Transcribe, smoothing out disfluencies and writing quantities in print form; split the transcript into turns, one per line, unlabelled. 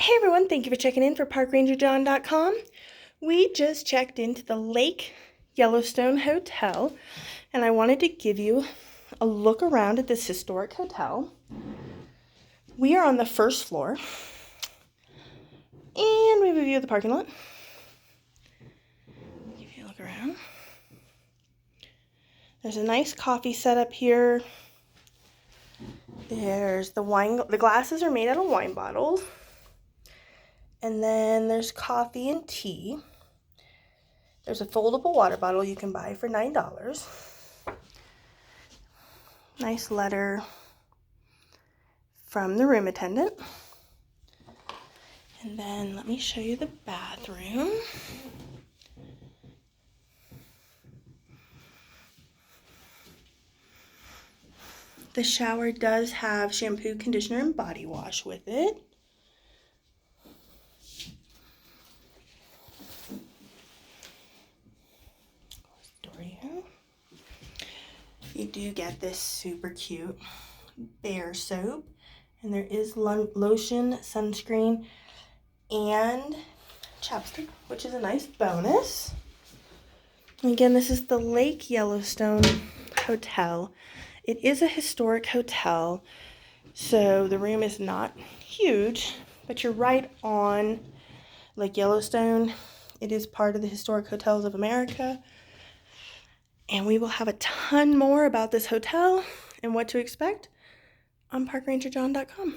Hey everyone, thank you for checking in for parkrangerjohn.com. We just checked into the Lake Yellowstone Hotel, and I wanted to give you a look around at this historic hotel. We are on the first floor, and we have a view of the parking lot. Give you a look around. There's a nice coffee setup here. There's the glasses are made out of wine bottles. And then there's coffee and tea. There's a foldable water bottle you can buy for $9. Nice letter from the room attendant. And then let me show you the bathroom. The shower does have shampoo, conditioner, and body wash with it. You do get this super cute bear soap, and there is lotion, sunscreen, and chapstick, which is a nice bonus. Again, this is the Lake Yellowstone Hotel. It is a historic hotel, so the room is not huge, but you're right on Lake Yellowstone. It is part of the Historic Hotels of America. And we will have a ton more about this hotel and what to expect on parkrangerjohn.com.